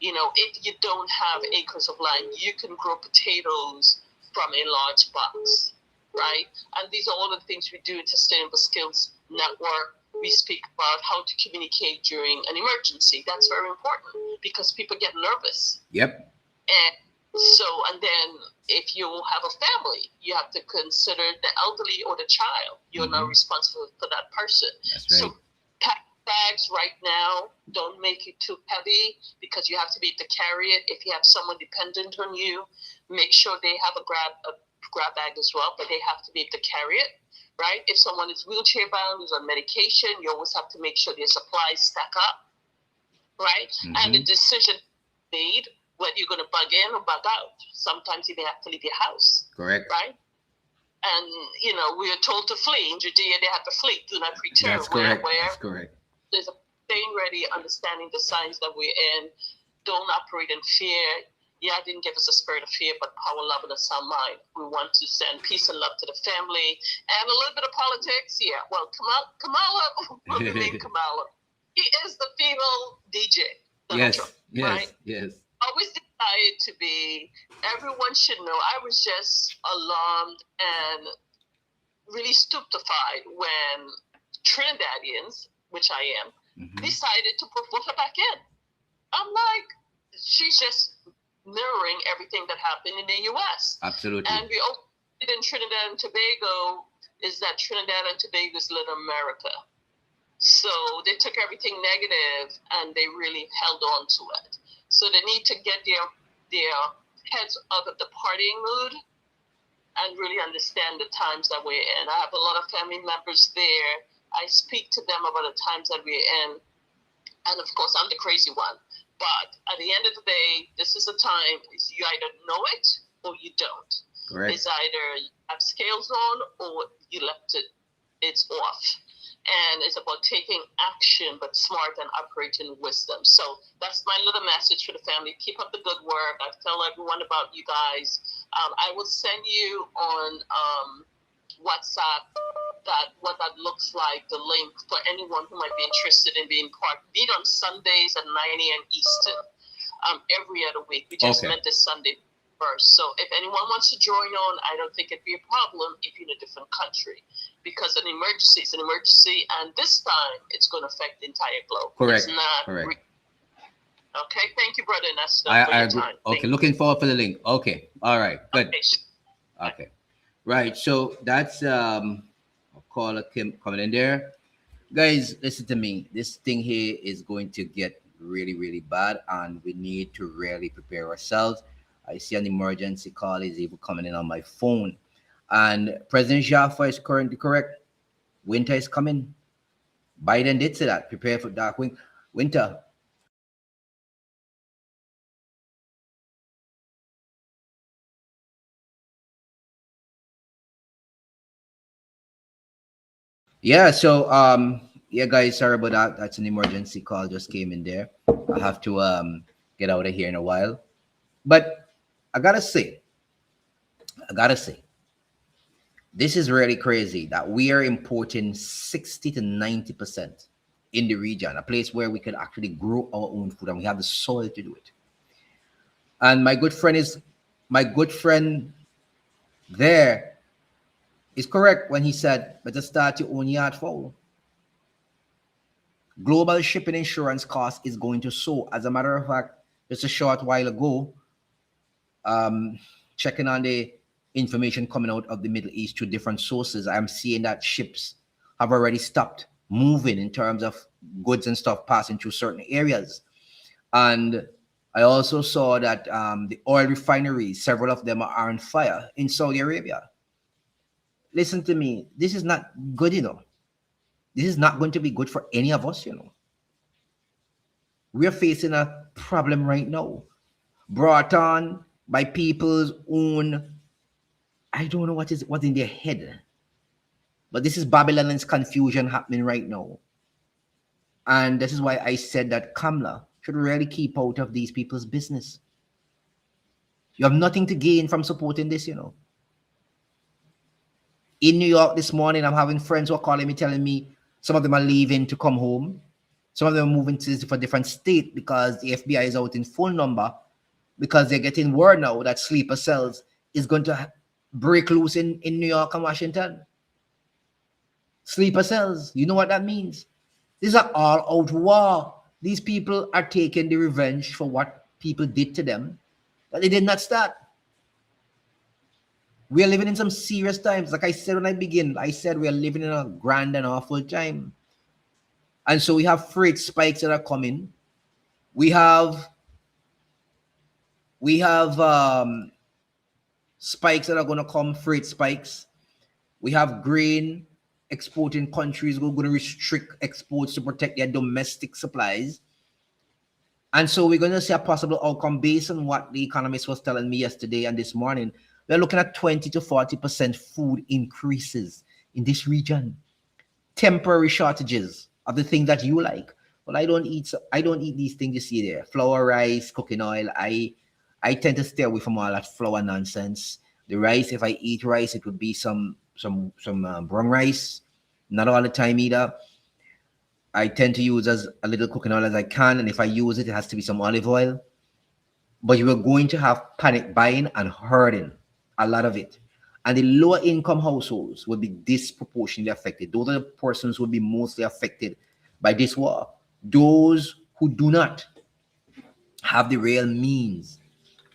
If you don't have acres of land, you can grow potatoes from a large box, right? And these are all the things we do in Sustainable Skills Network. We speak about how to communicate during an emergency. That's very important because people get nervous. Yep. And then if you have a family, you have to consider the elderly or the child. You're not responsible for that person. That's right. So pack bags right now. Don't make it too heavy because you have to be able to carry it. If you have someone dependent on you, make sure they have a grab bag as well, but they have to be able to carry it, right? If someone is wheelchair bound, who's on medication, you always have to make sure their supplies stack up, right? And the decision made whether you're going to bug in or bug out. Sometimes you may have to leave your house. Correct. Right? And, we are told to flee. In Judea, they have to flee. Do not return. That's correct. That's correct. There's a staying ready, understanding the signs that we're in. Don't operate in fear. Yeah, didn't give us a spirit of fear, but power, love, and a sound mind. We want to send peace and love to the family and a little bit of politics. Yeah, well, Kamala, we'll name Kamala. He is the female DJ. Trump, right? Yes. Always decided to be, everyone should know. I was just alarmed and really stupefied when Trinidadians, which I am, decided to put her back in. I'm like, she's just mirroring everything that happened in the U.S. Absolutely. And we also did in Trinidad and Tobago is that Trinidad and Tobago is little America. So they took everything negative and they really held on to it. So they need to get their heads out of the partying mood and really understand the times that we're in. I have a lot of family members there. I speak to them about the times that we're in. And of course, I'm the crazy one. But at the end of the day, this is a time you either know it or you don't. Correct. It's either you have scales on or you left it's off. And it's about taking action, but smart and operating wisdom. So that's my little message for the family. Keep up the good work. I tell everyone about you guys. I will send you on WhatsApp what that looks like, the link for anyone who might be interested in being part. Meet on Sundays at 9 a.m. Eastern every other week. We just met this Sunday first. So if anyone wants to join on, I don't think it'd be a problem if you're in a different country. Because an emergency is an emergency, and this time it's going to affect the entire globe. Correct. It's not correct. Okay, thank you, Brother Nestor, I for your agree. time. Okay, looking forward for the link. Okay, all right, good. Okay, right. So that's I'll call Kim coming in there. Guys, listen to me. This thing here is going to get really, really bad, and we need to really prepare ourselves. I see an emergency call is even coming in on my phone. And President Jaffa is currently correct. Winter is coming. Biden did say that. Prepare for dark winter. Yeah, so yeah guys, sorry about that. That's an emergency call just came in there. I have to get out of here in a while. But I gotta say, I gotta say, this is really crazy that we are importing 60 to 90% in the region, a place where we could actually grow our own food and we have the soil to do it. And my good friend there is correct when he said, better start your own yard fowl. Global shipping insurance cost is going to soar. As a matter of fact, just a short while ago, um, checking on the information coming out of the Middle East through different sources, I'm seeing that ships have already stopped moving in terms of goods and stuff passing through certain areas. And I also saw that the oil refineries, several of them are on fire in Saudi Arabia. Listen to me, this is not good, This is not going to be good for any of us. We're facing a problem right now, brought on by people's own, I don't know what's in their head. But this is Babylon's confusion happening right now. And this is why I said that Kamla should really keep out of these people's business. You have nothing to gain from supporting this. In New York this morning, I'm having friends who are calling me, telling me some of them are leaving to come home. Some of them are moving to a different state because the FBI is out in full number, because they're getting word now that sleeper cells is going to break loose in New York and Washington. Sleeper cells, you know what that means? These are all out war. These people are taking the revenge for what people did to them that they did not start. We are living in some serious times. Like I said when I begin, I said we are living in a grand and awful time. And so we have freight spikes that are coming. We have spikes that are going to come, freight spikes. We have grain exporting countries who are going to restrict exports to protect their domestic supplies. And so we're going to see a possible outcome based on what the economist was telling me yesterday and this morning. We're looking at 20 to 40% food increases in this region. Temporary shortages of the things that you like. Well, I don't eat these things you see there. Flour, rice, cooking oil. I tend to stay away from all that flour nonsense. The rice, if I eat rice, it would be some brown rice. Not all the time either. I tend to use as a little cooking oil as I can, and if I use it, it has to be some olive oil. But you are going to have panic buying and hoarding, a lot of it. And the lower income households will be disproportionately affected. Those are the persons who will be mostly affected by this war. Those who do not have the real means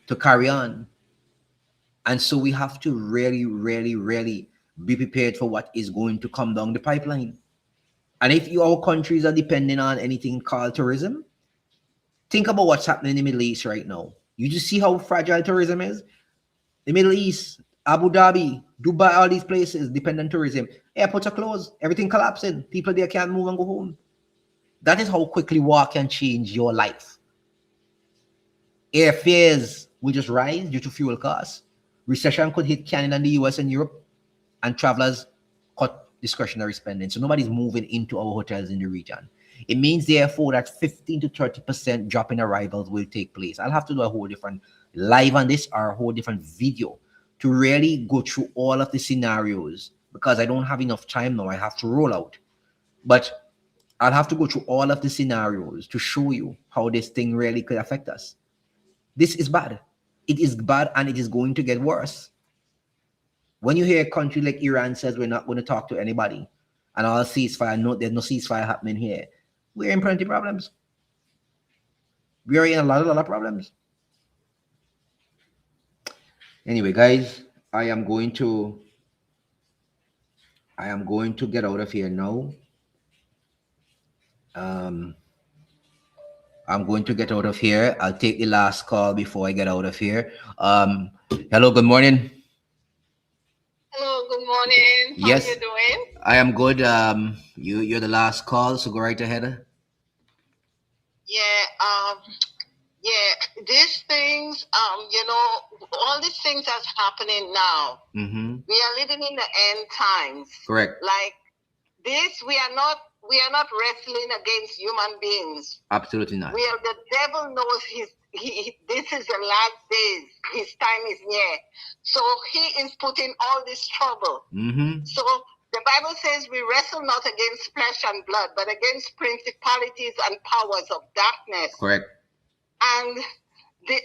to carry on. And so we have to really, really, really be prepared for what is going to come down the pipeline. And if our countries are depending on anything called tourism, think about what's happening in the Middle East right now. You just see how fragile tourism is. The Middle East, Abu Dhabi, Dubai, all these places depend on tourism. Airports are closed. Everything collapsing. People there can't move and go home. That is how quickly war can change your life. Airfares will just rise due to fuel costs. Recession could hit Canada and the US and Europe, and travelers cut discretionary spending. So nobody's moving into our hotels in the region. It means, therefore, that 15 to 30% drop in arrivals will take place. I'll have to do a whole different live on this, or a whole different video to really go through all of the scenarios, because I don't have enough time now. I have to roll out. But I'll have to go through all of the scenarios to show you how this thing really could affect us. This is bad. It is bad, and it is going to get worse. When you hear a country like Iran says we're not going to talk to anybody, and all ceasefire, no, there's no ceasefire happening here, we're in plenty of problems. We are in a lot of problems. Anyway, guys, I am going to get out of here now. I'm going to get out of here. I'll take the last call before I get out of here. Hello, good morning. Hello, good morning. How Yes. are you doing? I am good. You're the last call, so go right ahead. Yeah, these things, all these things that's happening now. Mm-hmm. We are living in the end times. Correct. Like this, we are not wrestling against human beings. Absolutely not. The devil knows this is the last days. His time is near. So he is putting all this trouble. Mm-hmm. So the Bible says we wrestle not against flesh and blood, but against principalities and powers of darkness. Correct. And the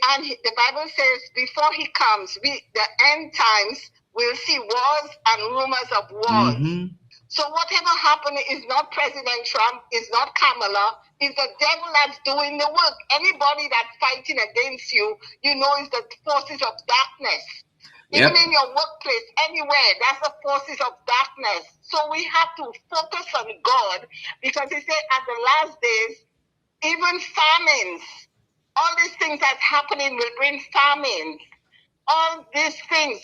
Bible says before he comes, the end times, we'll see wars and rumors of wars. Mm-hmm. So whatever happened is not President Trump, is not Kamala, is the devil that's doing the work. Anybody that's fighting against you, is the forces of darkness. Yep. Even in your workplace, anywhere, that's the forces of darkness. So we have to focus on God, because he said at the last days, even famines, all these things that's happening will bring famines. All these things,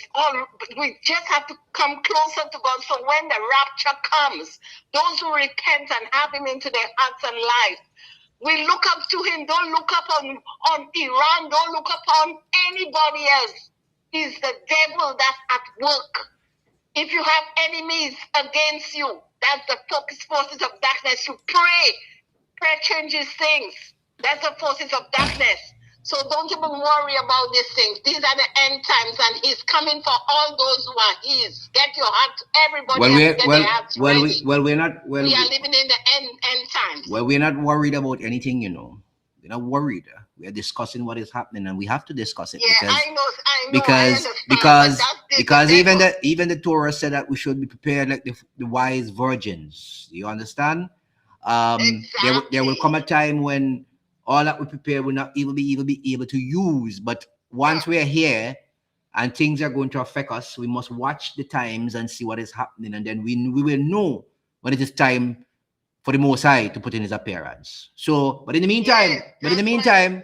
we just have to come closer to God. So when the rapture comes, those who repent and have him into their hearts and life, we look up to him. Don't look up on Iran. Don't look up on anybody else. It's the devil that's at work. If you have enemies against you, that's the forces of darkness. You pray. Prayer changes things. That's the forces of darkness. So don't even worry about these things. These are the end times, and he's coming for all those who are his. Get your heart. Everybody has to get their hearts ready. We are living in the end times. Well, we're not worried about anything, We're not worried. We are discussing what is happening, and we have to discuss it. Yeah, because, I know. Because even the Torah said that we should be prepared like the wise virgins. You understand? Exactly. There will come a time when all that we prepare will not even be able to use. But once we are here and things are going to affect us, we must watch the times and see what is happening, and then we will know when it is time for the Most High to put in his appearance. So, but in the meantime,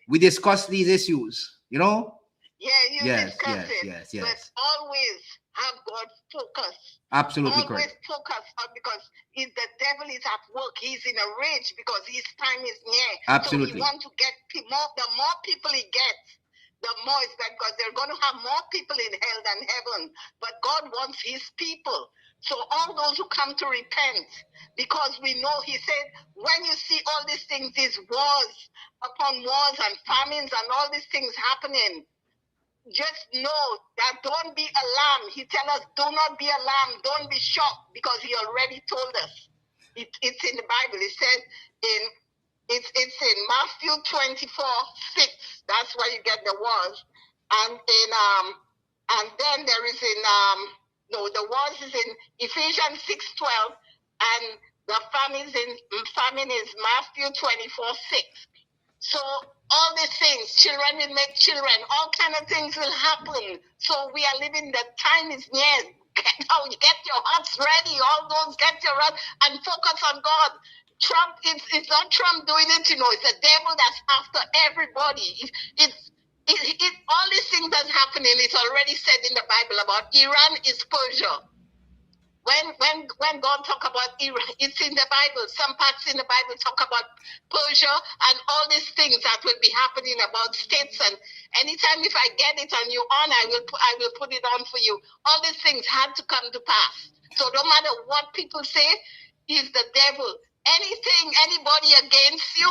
we discuss these issues, Yeah, discuss it. Yes. But always have God focus. Absolutely always correct. Focus on, because if the devil is at work, he's in a rage because his time is near. Absolutely. So he wants to get more. The more people he gets, the more it's bad, because they're going to have more people in hell than heaven. But God wants his people. So all those who come to repent, because we know he said, when you see all these things, these wars upon wars and famines and all these things happening, just know that don't be alarmed. He tells us, do not be alarmed, don't be shocked, because he already told us. It's in the Bible. It said it's in Matthew 24:6. That's where you get the words. And then there is the words is in Ephesians 6:12, and the famine is Matthew 24:6. So all these things, children will make children, all kind of things will happen. So we are living, the time is near. Get your hearts ready, all those, get your heart and focus on God. Trump, it's not Trump doing it, it's the devil that's after everybody. All these things that's happening, it's already said in the Bible about Iran is Persia. When God talk about Iran, it's in the Bible. Some parts in the Bible talk about Persia and all these things that will be happening about states. And anytime if I get it on you on, I will put it on for you. All these things had to come to pass. So no matter what people say, is the devil. Anybody against you,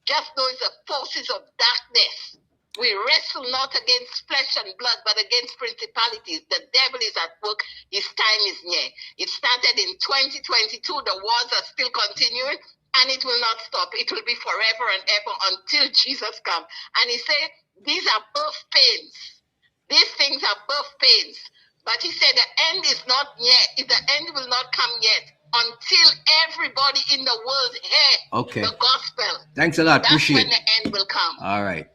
just know it's the forces of darkness. We wrestle not against flesh and blood, but against principalities. The devil is at work. His time is near. It started in 2022. The wars are still continuing, and it will not stop. It will be forever and ever until Jesus comes. And he said, these are birth pains. These things are birth pains. But he said the end is not yet. The end will not come yet until everybody in the world hear the gospel. Thanks a lot. That's Appreciate when the end will come. All right.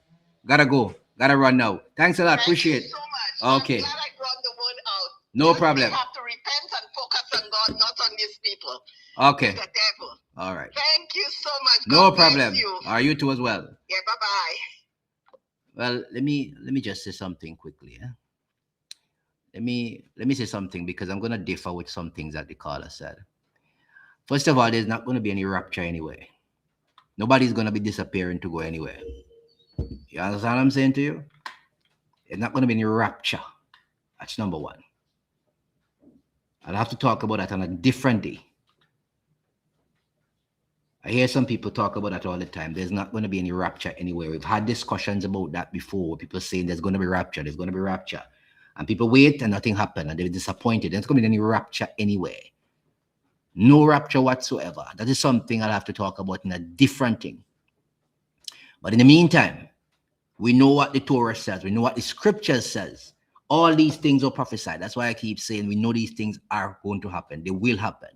Gotta go. Gotta run now. Thanks a lot. Appreciate it. So much. Okay. I'm glad I brought the word out. No problem. We have to repent and focus on God, not on these people. Okay. It's the devil. All right. Thank you so much. No God problem. bless you. You too as well. Yeah, bye-bye. Well, let me just say something quickly. let me say something, because I'm gonna differ with some things that the caller said. First of all, there's not gonna be any rapture anyway. Nobody's gonna be disappearing to go anywhere. You understand what I'm saying to you? There's not gonna be any rapture. That's number one. I'll have to talk about that on a different day. I hear some people talk about that all the time. There's not going to be any rapture anywhere. We've had discussions about that before. People saying there's going to be rapture, there's going to be rapture. And people wait and nothing happened and they're disappointed. There's going to be any rapture anywhere. No rapture whatsoever. That is something I'll have to talk about in a different thing. But in the meantime, we know what the Torah says. We know what the scriptures says. All these things are prophesied. That's why I keep saying we know these things are going to happen. They will happen.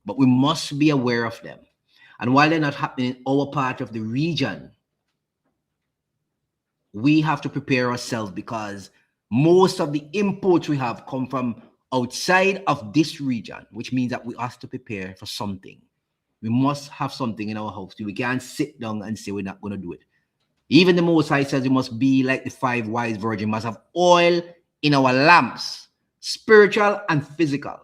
But we must be aware of them. And while they're not happening in our part of the region, we have to prepare ourselves, because most of the imports we have come from outside of this region, which means that we have to prepare for something. We must have something in our house. We can't sit down and say we're not going to do it. Even the Most High says we must be like the 5 wise virgins, must have oil in our lamps, spiritual and physical.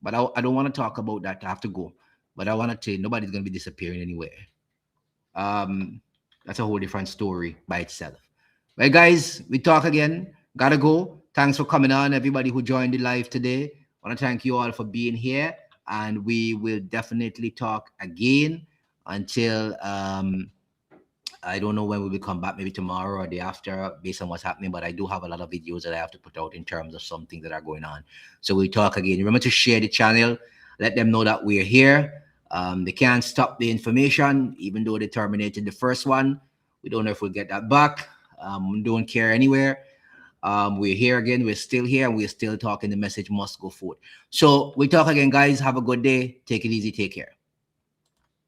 But I don't want to talk about that. I have to go. But I want to tell you, nobody's going to be disappearing anywhere. That's a whole different story by itself. Well, guys, we talk again. Gotta go. Thanks for coming on, everybody who joined the live today. I want to thank you all for being here. And we will definitely talk again until I don't know when we will come back, maybe tomorrow or the after, based on what's happening. But I do have a lot of videos that I have to put out in terms of some things that are going on. So we'll talk again. Remember to share the channel. Let them know that we're here. They can't stop the information, even though they terminated the first one. We don't know if we'll get that back. Don't care anywhere. We're here again. We're still here, and we're still talking. The message must go forward. So we'll talk again, guys. Have a good day. Take it easy. Take care.